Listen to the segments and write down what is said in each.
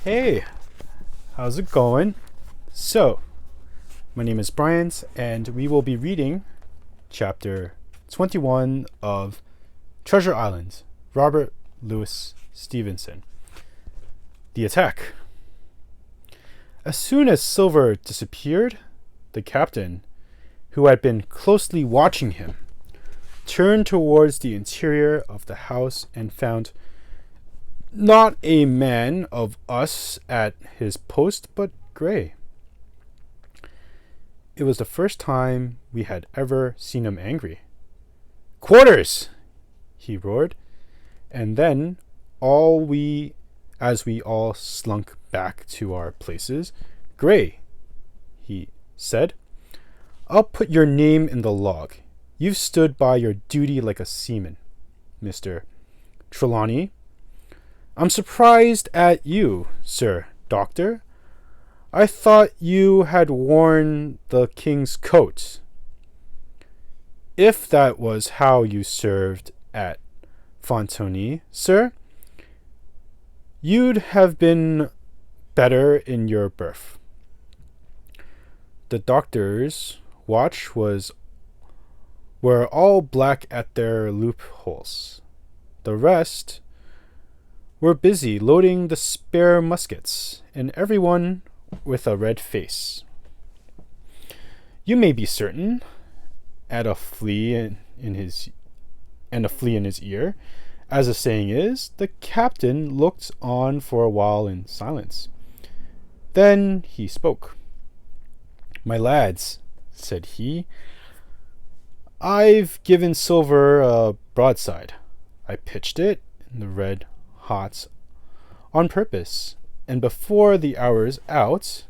Hey, how's it going? So, my name is Bryant, and we will be reading chapter 21 of Treasure Island, Robert Louis Stevenson. The attack. As soon as Silver disappeared, the captain, who had been closely watching him, turned towards the interior of the house and found not a man of us at his post, but Gray. It was the first time we had ever seen him angry. "Quarters!" he roared, and then as we all slunk back to our places, "Gray," he said, "I'll put your name in the log. You've stood by your duty like a seaman. Mr. Trelawney, I'm surprised at you, Sir Doctor. I thought you had worn the king's coat. If that was how you served at Fontoni, sir, you'd have been better in your berth." The doctor's watch were all black at their loopholes. The rest were busy loading the spare muskets, and everyone with a red face. "You may be certain," add a flea in his ear, as the saying is. The captain looked on for a while in silence. Then he spoke. "My lads," said he, "I've given Silver a broadside. I pitched it in the red hot on purpose, and before the hour's out,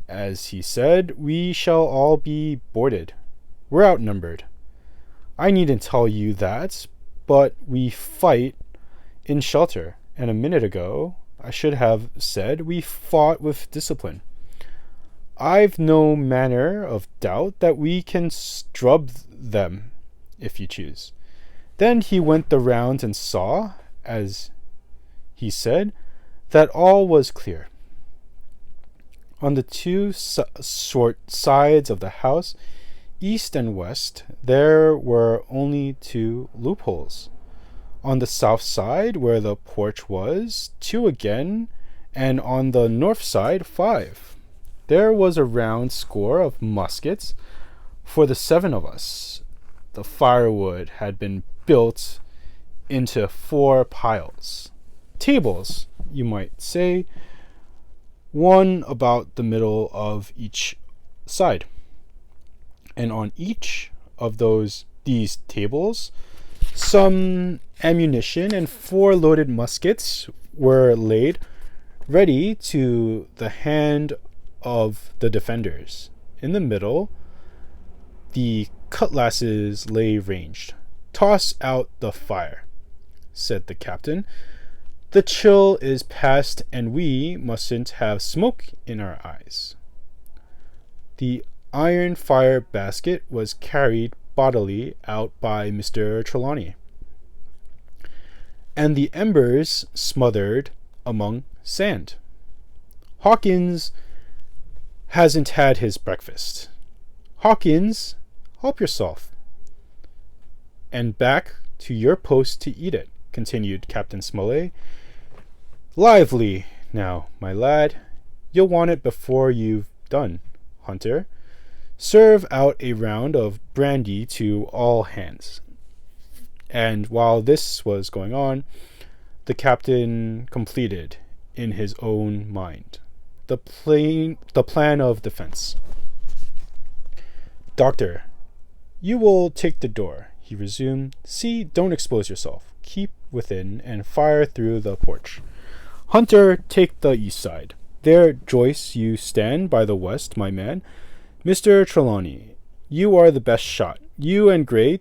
as he said, we shall all be boarded. We're outnumbered. I needn't tell you that, but we fight in shelter, and a minute ago I should have said we fought with discipline. I've no manner of doubt that we can strub them, if you choose." Then he went the rounds and saw, as he said, that all was clear. On the two short sides of the house, east and west, there were only two loopholes. On the south side, where the porch was, two again, and on the north side, 5. There was a round score of muskets for the 7 of us. The firewood had been built into 4 piles. Tables, you might say, one about the middle of each side. And on each of these tables, some ammunition and 4 loaded muskets were laid ready to the hand of the defenders. In the middle, the cutlasses lay ranged. "Toss out the fire," said the captain. "The chill is past, and we mustn't have smoke in our eyes." The iron fire basket was carried bodily out by Mr. Trelawney, and the embers smothered among sand. "Hawkins hasn't had his breakfast. Hawkins, help yourself, and back to your post to eat it," continued Captain Smollett. "Lively, now, my lad. You'll want it before you've done. Hunter, serve out a round of brandy to all hands." And while this was going on, the captain completed, in his own mind, the plan of defense. "Doctor, you will take the door," he resumed. "See, don't expose yourself. Keep within and fire through the porch. Hunter, take the east side. There, Joyce, you stand by the west, my man. Mr. Trelawney, you are the best shot. You and Gray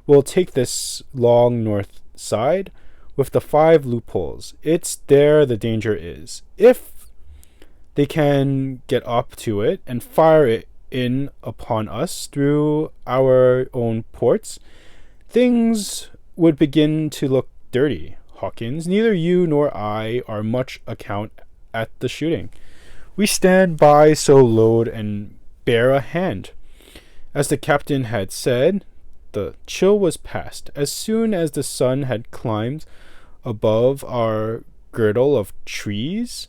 will take this long north side with the 5 loopholes. It's there the danger is. If they can get up to it and fire it in upon us through our own ports, things would begin to look dirty. Hawkins. Neither you nor I are much account at the shooting. We stand by so load and bear a hand. As the captain had said, the chill was past. As soon as the sun had climbed above our girdle of trees,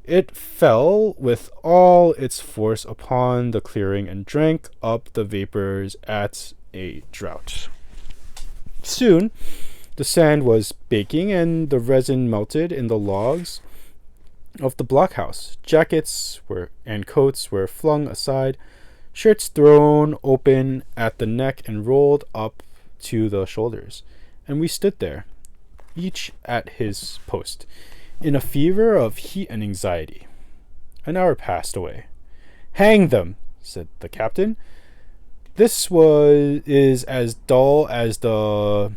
it fell with all its force upon the clearing and drank up the vapors at a draught. Soon the sand was baking and the resin melted in the logs of the blockhouse. Jackets and coats were flung aside, shirts thrown open at the neck and rolled up to the shoulders, and we stood there, each at his post, in a fever of heat and anxiety. An hour passed away. "Hang them," said the captain. "This is as dull as the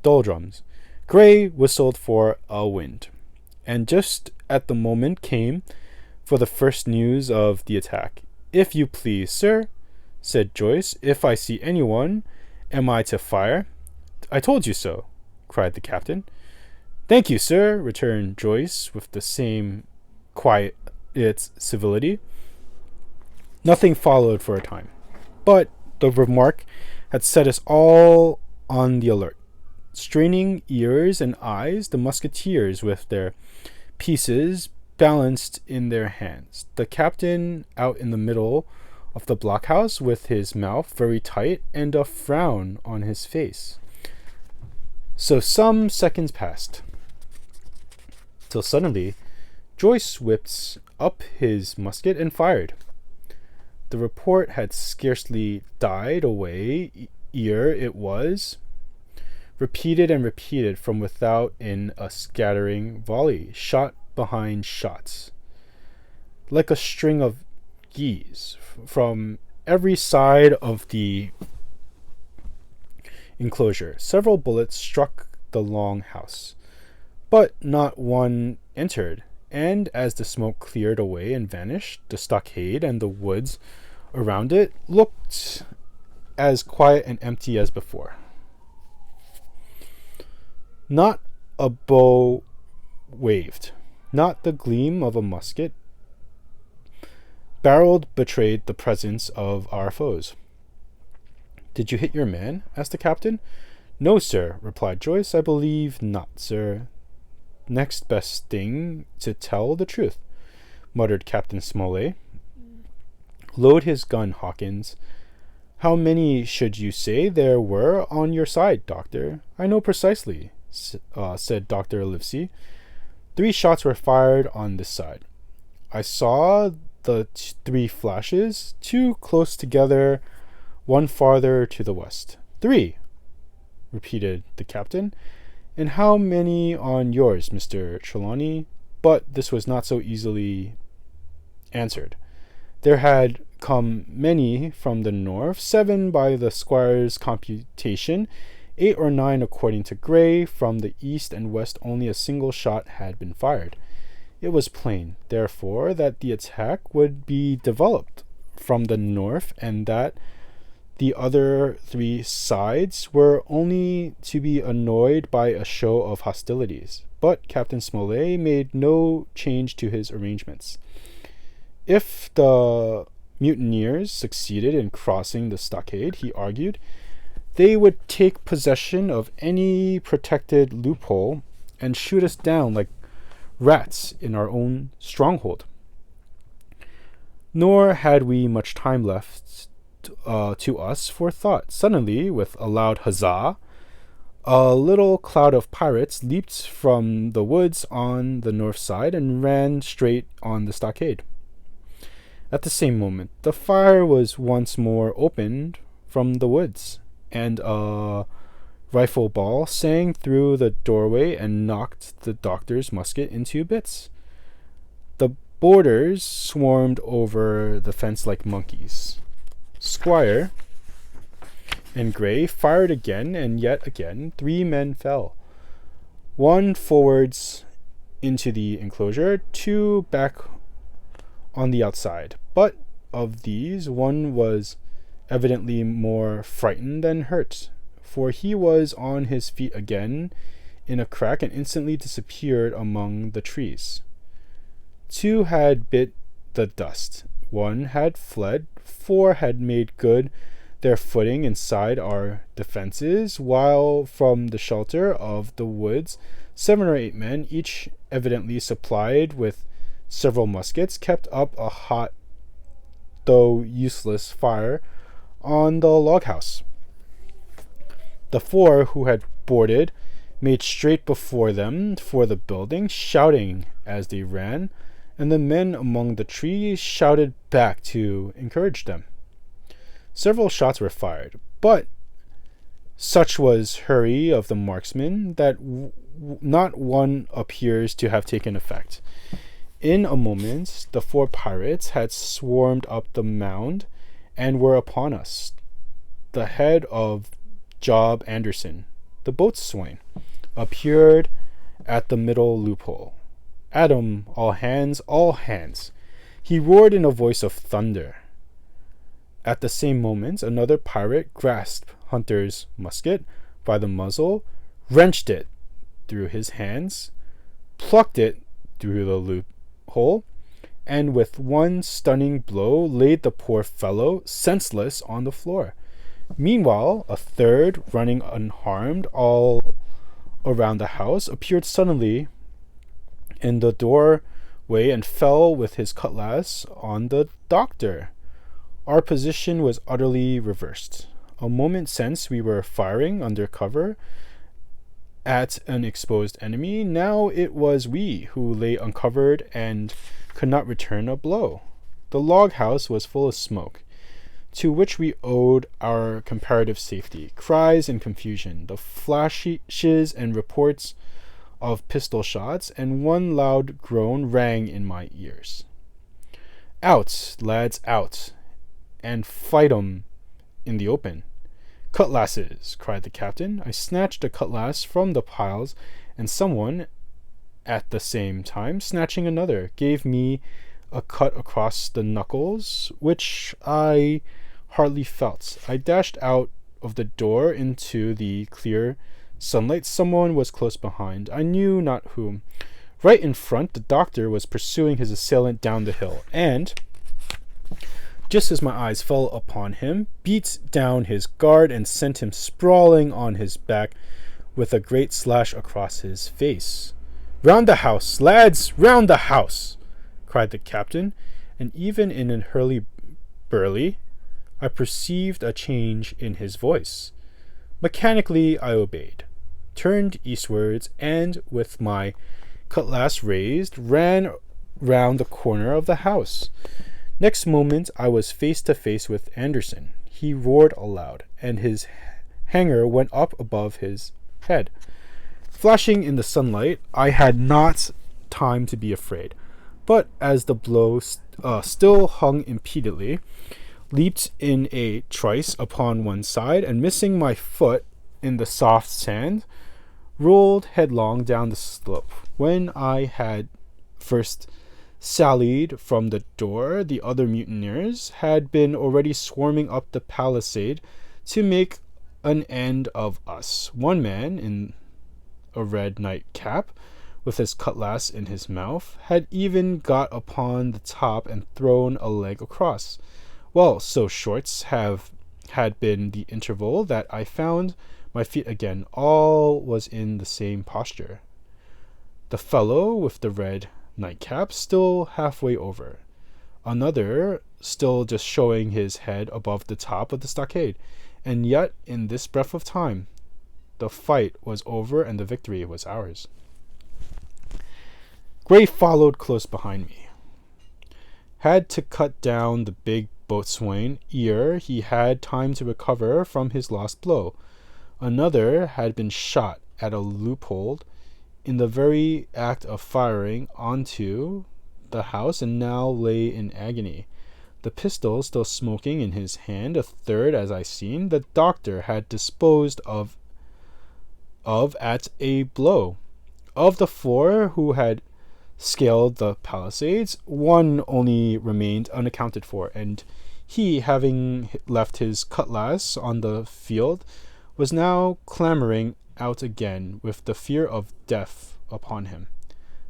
doldrums." Gray whistled for a wind, and just at the moment came for the first news of the attack. "If you please, sir," said Joyce, "if I see anyone, am I to fire?" "I told you so," cried the captain. "Thank you, sir," returned Joyce with the same quiet civility. Nothing followed for a time, but the remark had set us all on the alert. Straining ears and eyes, the musketeers with their pieces balanced in their hands, the captain out in the middle of the blockhouse with his mouth very tight and a frown on his face. So some seconds passed, till suddenly Joyce whipped up his musket and fired. The report had scarcely died away ere it was repeated and repeated from without in a scattering volley, shot behind shots, like a string of geese from every side of the enclosure. Several bullets struck the long house, but not one entered, and as the smoke cleared away and vanished, the stockade and the woods around it looked as quiet and empty as before. Not a bow waved, not the gleam of a musket barreled betrayed the presence of our foes. "Did you hit your man?" asked the captain. "No, sir," replied Joyce. "I believe not, sir." "Next best thing to tell the truth," muttered Captain Smollett. "Load his gun, Hawkins. How many should you say there were on your side, doctor?" "I know precisely," said Dr. Livesey. 3 shots were fired on this side. I saw the 3 flashes, 2 close together, 1 farther to the west. 3, repeated the captain. "And how many on yours, Mr. Trelawney?" But this was not so easily answered. There had come many from the north, 7 by the squire's computation, 8 or 9 according to Gray. From the east and west only a single shot had been fired. It was plain, therefore, that the attack would be developed from the north, and that the other 3 sides were only to be annoyed by a show of hostilities. But Captain Smollett made no change to his arrangements. If the mutineers succeeded in crossing the stockade, he argued, they would take possession of any protected loophole and shoot us down like rats in our own stronghold. Nor had we much time left to us for thought. Suddenly, with a loud huzzah, a little cloud of pirates leaped from the woods on the north side and ran straight on the stockade. At the same moment, the fire was once more opened from the woods, and a rifle ball sang through the doorway and knocked the doctor's musket into bits. The boarders swarmed over the fence like monkeys. Squire and Gray fired again and yet again. 3 men fell. 1 forwards into the enclosure, 2 back on the outside. But of these, 1 was evidently more frightened than hurt, for he was on his feet again in a crack and instantly disappeared among the trees. 2 had bit the dust. 1 had fled. 4 had made good their footing inside our defenses, while from the shelter of the woods 7 or 8 men, each evidently supplied with several muskets, kept up a hot though useless fire on the log house. The 4 who had boarded made straight before them for the building, shouting as they ran, and the men among the trees shouted back to encourage them. Several shots were fired, but such was hurry of the marksmen that not one appears to have taken effect. In a moment, the 4 pirates had swarmed up the mound and were upon us. The head of Job Anderson, the boatswain, appeared at the middle loophole. "Adam, all hands, all hands!" he roared in a voice of thunder. At the same moment, another pirate grasped Hunter's musket by the muzzle, wrenched it through his hands, plucked it through the loophole, and with one stunning blow laid the poor fellow senseless on the floor. Meanwhile, a 3rd, running unharmed all around the house, appeared suddenly in the doorway and fell with his cutlass on the doctor. Our position was utterly reversed. A moment since we were firing under cover at an exposed enemy. Now it was we who lay uncovered and could not return a blow. The log house was full of smoke, to which we owed our comparative safety. Cries and confusion, the flashes and reports of pistol shots, and one loud groan rang in my ears. "Out, lads, out, and fight 'em in the open." "Cutlasses!" cried the captain. I snatched a cutlass from the piles, and someone, at the same time snatching another, gave me a cut across the knuckles, which I hardly felt. I dashed out of the door into the clear sunlight. Someone was close behind, I knew not whom. Right in front, the doctor was pursuing his assailant down the hill, and just as my eyes fell upon him, beat down his guard and sent him sprawling on his back with a great slash across his face. "Round the house, lads, round the house!" cried the captain, and even in an hurly-burly, I perceived a change in his voice. Mechanically I obeyed, turned eastwards, and, with my cutlass raised, ran round the corner of the house. Next moment I was face to face with Anderson. He roared aloud, and his hanger went up above his head. Flashing in the sunlight, I had not time to be afraid, but as the blow still hung impedently, leaped in a trice upon one side, and missing my foot in the soft sand, rolled headlong down the slope. When I had first sallied from the door, the other mutineers had been already swarming up the palisade to make an end of us. One man, in a red nightcap, with his cutlass in his mouth, had even got upon the top and thrown a leg across. Well, so short had been the interval that I found my feet again. All was in the same posture. The fellow with the red nightcap still halfway over, another still just showing his head above the top of the stockade, and yet in this breath of time the fight was over and the victory was ours. Gray followed close behind me. Had to cut down the big boatswain ere he had time to recover from his lost blow. Another had been shot at a loophole in the very act of firing onto the house, and now lay in agony, the pistol still smoking in his hand. A 3rd, as I seen, the doctor had disposed of at a blow. Of the 4 who had scaled the palisades, 1 only remained unaccounted for, and he, having left his cutlass on the field, was now clambering out again with the fear of death upon him.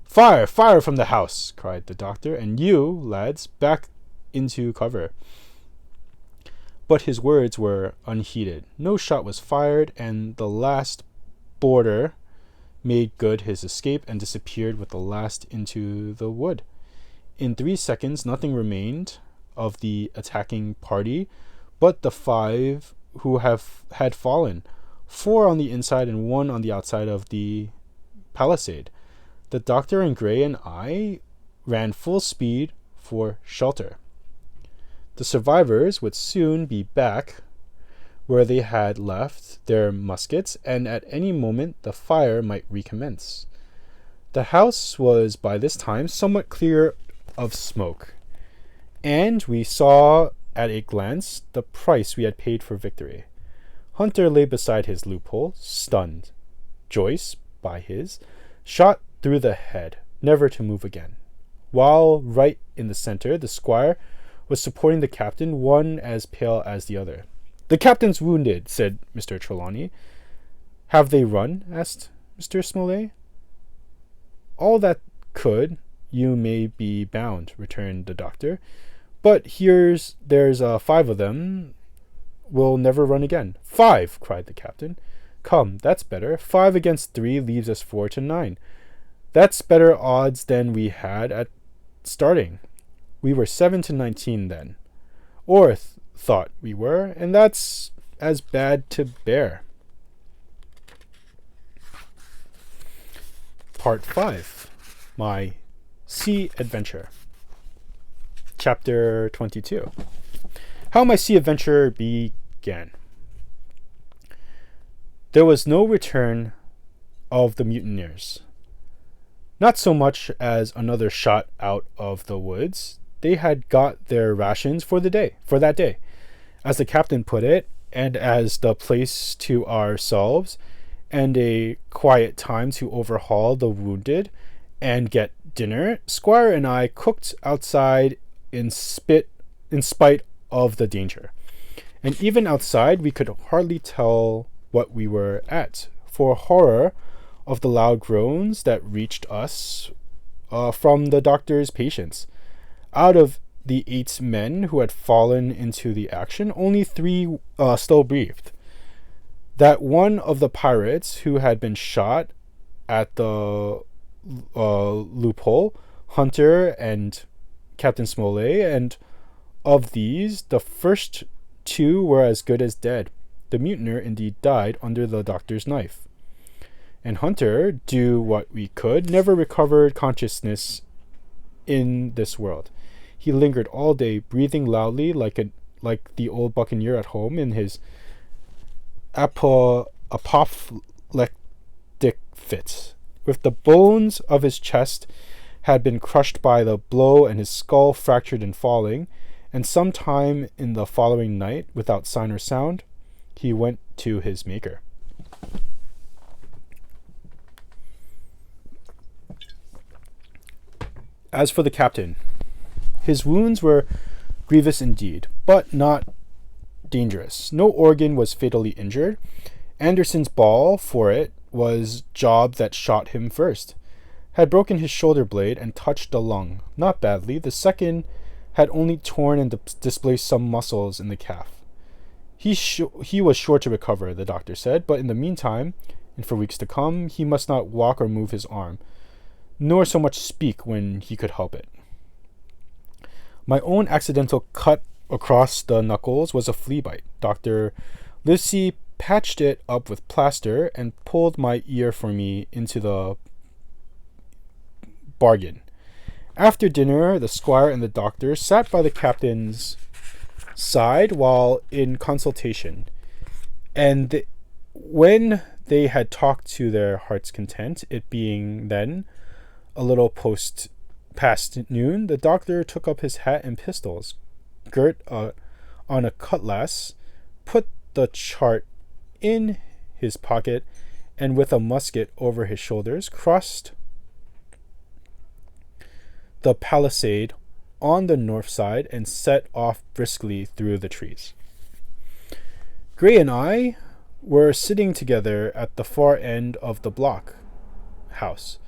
"Fire! Fire from the house!" cried the doctor, "and you, lads, back into cover." But his words were unheeded. No shot was fired, and the last boarder made good his escape and disappeared with the last into the wood. In 3 seconds, nothing remained of the attacking party but the 5 who had fallen, 4 on the inside and 1 on the outside of the palisade. The doctor and Gray and I ran full speed for shelter. The survivors would soon be back where they had left their muskets, and at any moment the fire might recommence. The house was by this time somewhat clear of smoke, and we saw at a glance the price we had paid for victory. Hunter lay beside his loophole, stunned. Joyce, by his, shot through the head, never to move again. While right in the center, the squire was supporting the captain, one as pale as the other. "The captain's wounded," said Mr. Trelawney. "Have they run?" asked Mr. Smollett. "All that could, you may be bound," returned the doctor. "But there's 5 of them will never run again." "5!" cried the captain. "Come, that's better. 5 against 3 leaves us 4 to 9. That's better odds than we had at starting. We were 7 to 19 then. Or thought we were, and that's as bad to bear." Part 5. My Sea Adventure. Chapter 22. How my sea adventure began. There was no return of the mutineers. Not so much as another shot out of the woods. They had got their rations for that day, as the captain put it, and as the place to ourselves, and a quiet time to overhaul the wounded and get dinner. Squire and I cooked outside in spite of the danger. And even outside we could hardly tell what we were at, for horror of the loud groans that reached us from the doctor's patients. Out of the 8 men who had fallen into the action, only 3 still breathed. That one of the pirates who had been shot at the loophole, Hunter and Captain Smollett, and of these, the first 2 were as good as dead. The mutineer indeed died under the doctor's knife. And Hunter, do what we could, never recovered consciousness in this world. He lingered all day, breathing loudly like the old buccaneer at home in his apoplectic fits. With the bones of his chest had been crushed by the blow and his skull fractured in falling, and some time in the following night, without sign or sound, he went to his Maker. As for the captain, his wounds were grievous indeed, but not dangerous. No organ was fatally injured. Anderson's ball for it was Job that shot him first, had broken his shoulder blade and touched the lung, not badly. The second had only torn and displaced some muscles in the calf. He was sure to recover, the doctor said, but in the meantime, and for weeks to come, he must not walk or move his arm, nor so much speak when he could help it. My own accidental cut across the knuckles was a flea bite. Dr. Livesey patched it up with plaster and pulled my ear for me into the bargain. After dinner, the squire and the doctor sat by the captain's side while in consultation, and when they had talked to their heart's content, it being then a little past noon, the doctor took up his hat and pistols, girt on a cutlass, put the chart in his pocket, and with a musket over his shoulders, crossed the palisade on the north side and set off briskly through the trees. Gray and I were sitting together at the far end of the block house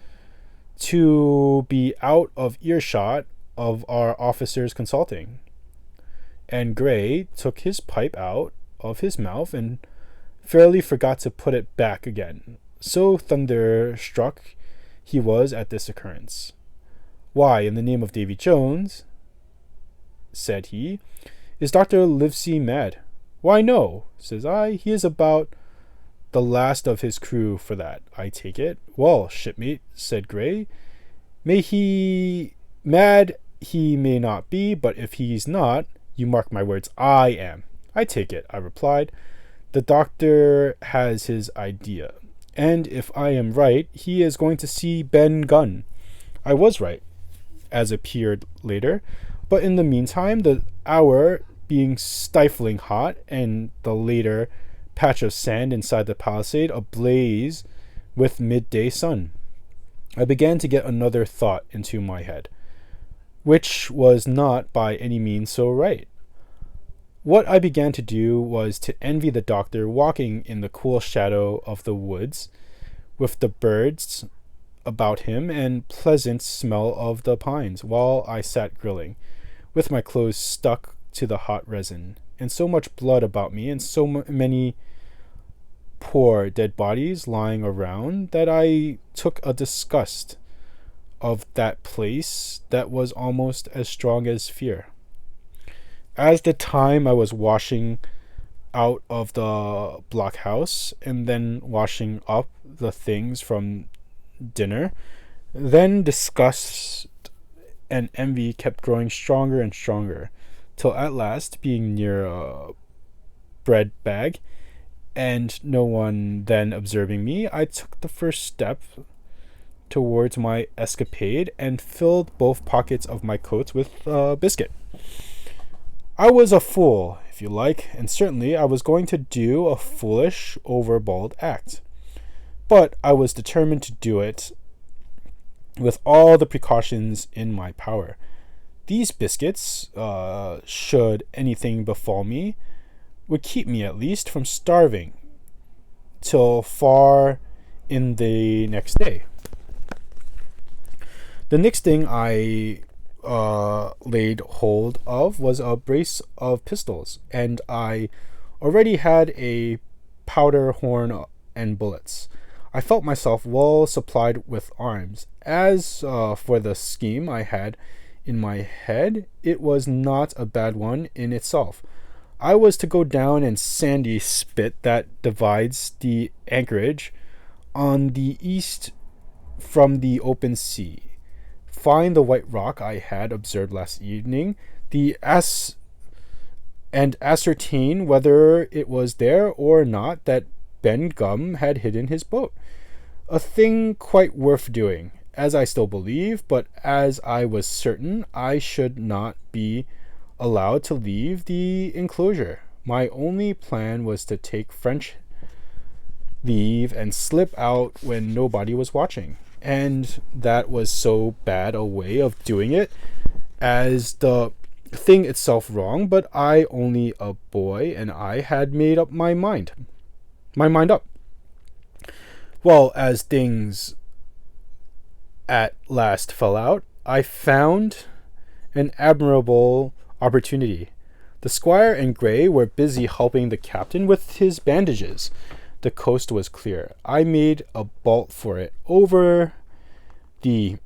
to be out of earshot of our officers consulting. And Gray took his pipe out of his mouth and fairly forgot to put it back again. So thunderstruck he was at this occurrence. "Why, in the name of Davy Jones," said he, "is Dr. Livesey mad?" "Why, no," says I, "he is about the last of his crew for that, I take it." "Well, shipmate," said Gray, "may he mad he may not be, but if he's not, you mark my words, I am." "I take it," I replied. "The doctor has his idea, and if I am right, he is going to see Ben Gunn." I was right, as appeared later, but in the meantime, the hour being stifling hot, and the later patch of sand inside the palisade ablaze with midday sun, I began to get another thought into my head, which was not by any means so right. What I began to do was to envy the doctor walking in the cool shadow of the woods, with the birds about him and pleasant smell of the pines, while I sat grilling, with my clothes stuck to the hot resin, and so much blood about me, and so many poor dead bodies lying around, that I took a disgust of that place that was almost as strong as fear. As the time I was washing out of the blockhouse, and then washing up the things from dinner, then disgust and envy kept growing stronger and stronger, till at last, being near a bread bag, and no one then observing me, I took the first step towards my escapade and filled both pockets of my coat with biscuit. I was a fool, if you like, and certainly I was going to do a foolish, overbold act. But I was determined to do it with all the precautions in my power. These biscuits, should anything befall me, would keep me at least from starving till far in the next day. The next thing I laid hold of was a brace of pistols, and I already had a powder horn and bullets. I felt myself well supplied with arms. As for the scheme I had in my head, it was not a bad one in itself. I was to go down a sandy spit that divides the anchorage on the east from the open sea, find the white rock I had observed last evening, and ascertain whether it was there or not that Ben Gunn had hidden his boat. A thing quite worth doing, as I still believe, but as I was certain I should not be allowed to leave the enclosure. My only plan was to take French leave and slip out when nobody was watching, and that was so bad a way of doing it as the thing itself wrong, but I only a boy, and I had made up my mind up. Well, as things at last fell out, I found an admirable opportunity. The squire and Gray were busy helping the captain with his bandages. The coast was clear. I made a bolt for it over the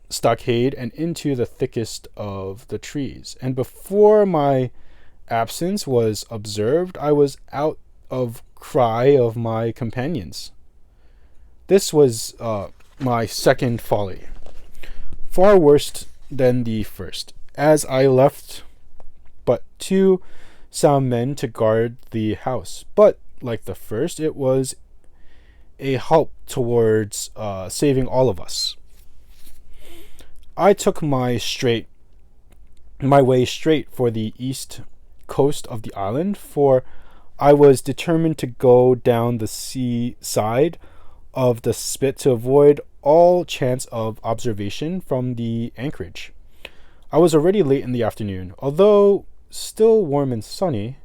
stockade and into the thickest of the trees, and before my absence was observed, I was out of cry of my companions. This was my second folly, far worse than the first, as I left but 2 sound men to guard the house. But, like the first, it was a help towards saving all of us. I took my way straight for the east coast of the island, for I was determined to go down the sea side of the spit to avoid all chance of observation from the anchorage. I was already late in the afternoon, although still warm and sunny,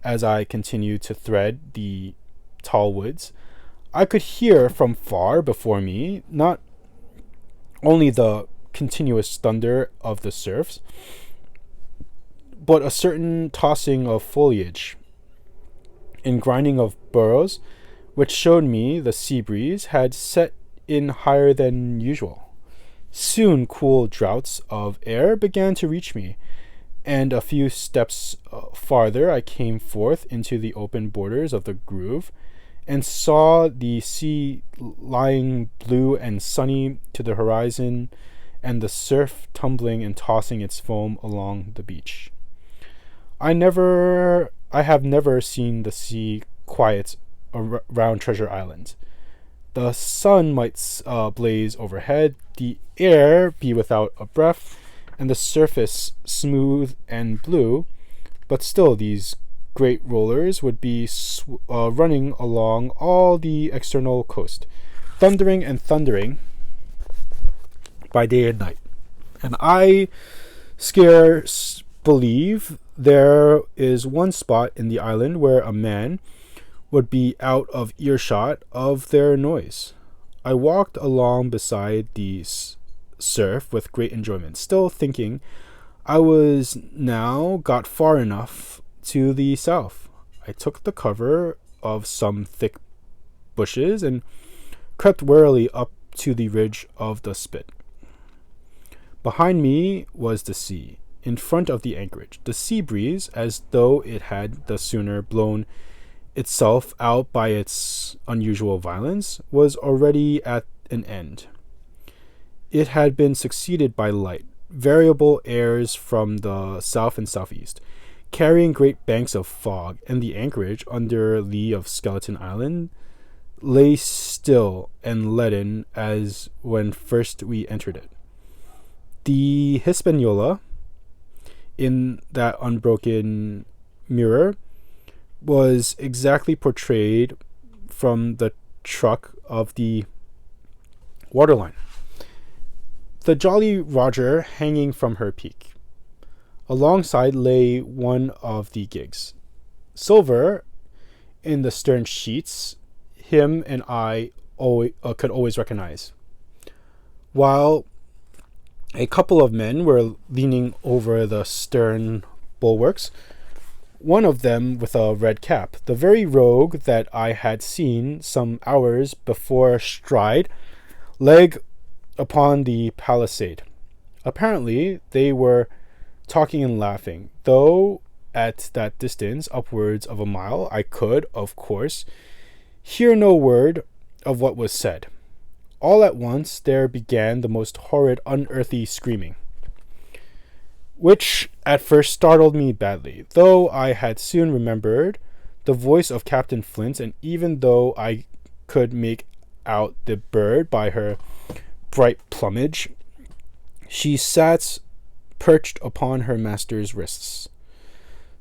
as I continued to thread the tall woods, I could hear from far before me not only the continuous thunder of the surfs, but a certain tossing of foliage and grinding of burrows, which showed me the sea breeze had set in higher than usual. Soon cool draughts of air began to reach me, and a few steps farther I came forth into the open borders of the grove, and saw the sea lying blue and sunny to the horizon, and the surf tumbling and tossing its foam along the beach. I have never seen the sea quiet around Treasure Island. The sun might blaze overhead, the air be without a breath, and the surface smooth and blue, but still these great rollers would be running along all the external coast, thundering and thundering by day and night. And I scarce believe there is one spot in the island where a man would be out of earshot of their noise. I walked along beside the surf with great enjoyment, still thinking I was now got far enough to the south. I took the cover of some thick bushes and crept warily up to the ridge of the spit. Behind me was the sea, in front of the anchorage. The sea breeze, as though it had the sooner blown itself out by its unusual violence, was already at an end. It had been succeeded by light, variable airs from the south and southeast, carrying great banks of fog, and the anchorage under lee of Skeleton Island lay still and leaden as when first we entered it. The Hispaniola, in that unbroken mirror, was exactly portrayed from the truck of the waterline, the Jolly Roger hanging from her peak. Alongside lay one of the gigs. Silver in the stern sheets, him and I could always recognize, while a couple of men were leaning over the stern bulwarks, one of them with a red cap, the very rogue that I had seen some hours before stride leg upon the palisade. Apparently they were talking and laughing, though at that distance, upwards of a mile, I could, of course, hear no word of what was said. All at once there began the most horrid, unearthly screaming, which at first startled me badly, though I had soon remembered the voice of Captain Flint, and even though I could make out the bird by her bright plumage, she sat perched upon her master's wrists.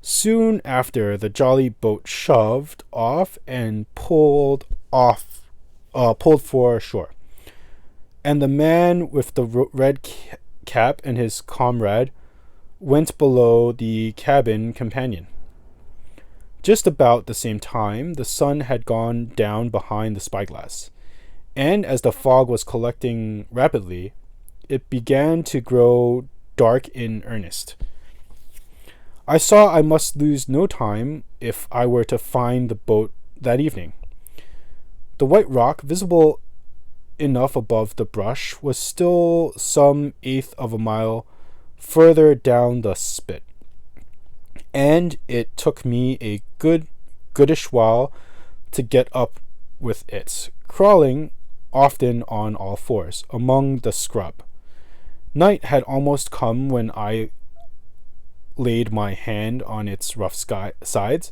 Soon after, the jolly boat shoved off and pulled for shore, and the man with the red cap and his comrade went below the cabin companion. Just about the same time, the sun had gone down behind the spyglass, and as the fog was collecting rapidly, it began to grow dark in earnest. I saw I must lose no time if I were to find the boat that evening. The white rock, visible enough above the brush, was still some eighth of a mile further down the spit, and it took me a goodish while to get up with it, crawling often on all fours among the scrub. Night had almost come when I laid my hand on its rough sides.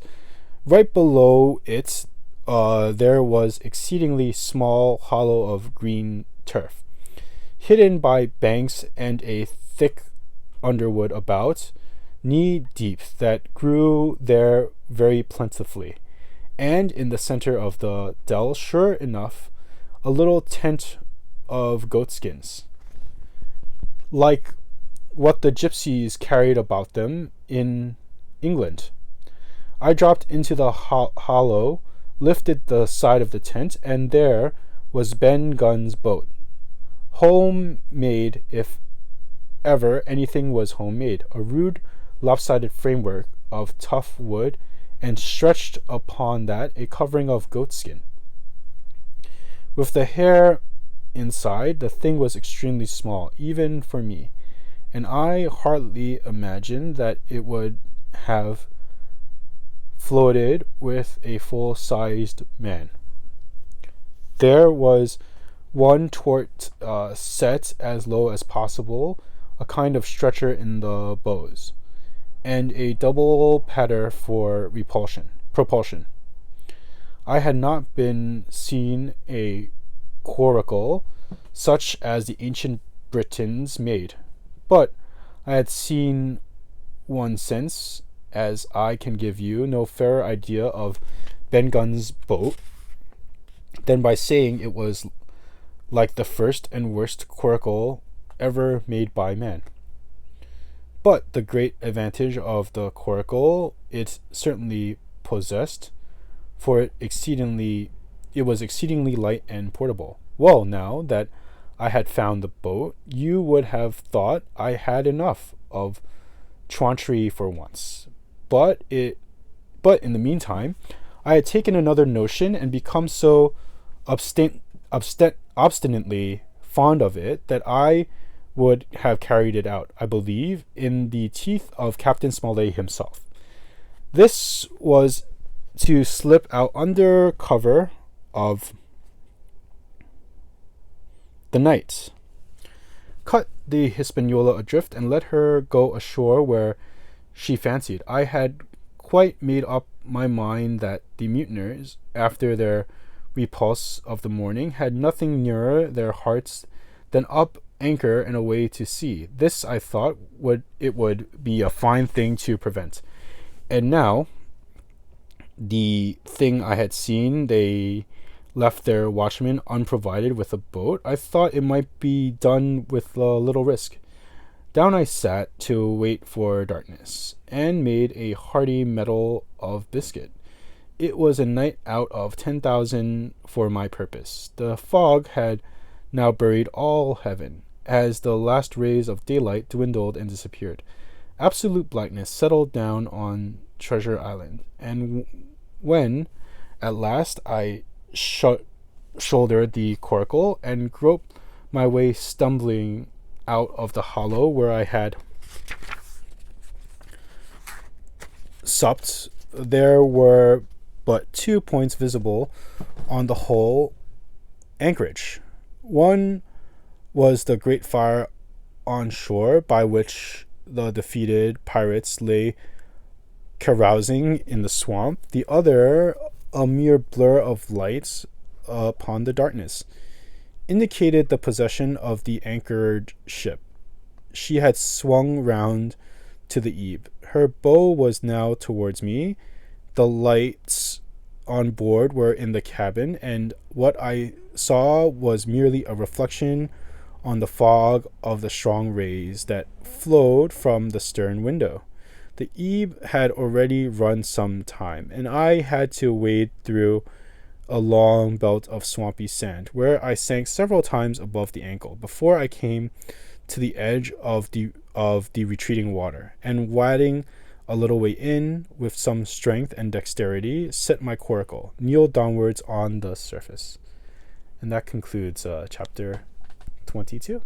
Right below it there was exceedingly small hollow of green turf, hidden by banks and a thick underwood about knee deep that grew there very plentifully, and in the center of the dell, sure enough, a little tent of goatskins, like what the gypsies carried about them in England. I dropped into the hollow lifted the side of the tent, and there was Ben Gunn's boat. Homemade, if ever anything was homemade, a rude, lopsided framework of tough wood, and stretched upon that a covering of goatskin. With the hair inside, the thing was extremely small, even for me, and I hardly imagined that it would have floated with a full-sized man. There was one thwart set as low as possible, a kind of stretcher in the bows, and a double paddle for propulsion. I had not been seen a coracle such as the ancient Britons made, but I had seen one since, as I can give you no fairer idea of Ben Gunn's boat than by saying it was like the first and worst coracle ever made by man. But the great advantage of the coracle it certainly possessed, for it was exceedingly light and portable. Well, now that I had found the boat, you would have thought I had enough of trumpery for once. But in the meantime, I had taken another notion and become so obstinately fond of it that I would have carried it out, I believe, in the teeth of Captain Smollett himself. This was to slip out under cover of the night, cut the Hispaniola adrift, and let her go ashore where she fancied. I had quite made up my mind that the mutineers, after their repulse of the morning, had nothing nearer their hearts than up anchor and away to sea. This, I thought, would be a fine thing to prevent. And now, the thing I had seen, they left their watchmen unprovided with a boat. I thought it might be done with a little risk. Down I sat to wait for darkness, and made a hearty meal of biscuit. It was a night out of 10,000 for my purpose. The fog had now buried all heaven, as the last rays of daylight dwindled and disappeared. Absolute blackness settled down on Treasure Island, and when, at last, I shouldered the coracle and groped my way stumbling out of the hollow where I had supped, there were but 2 points visible on the whole anchorage. One was the great fire on shore by which the defeated pirates lay carousing in the swamp. The other, a mere blur of lights upon the darkness, indicated the possession of the anchored ship. She had swung round to the eve. Her bow was now towards me. The lights on board were in the cabin, and what I saw was merely a reflection on the fog of the strong rays that flowed from the stern window. The eve had already run some time, and I had to wade through a long belt of swampy sand, where I sank several times above the ankle before I came to the edge of the retreating water, and wading a little way in, with some strength and dexterity, set my coracle, kneeled downwards on the surface. And that concludes chapter 22.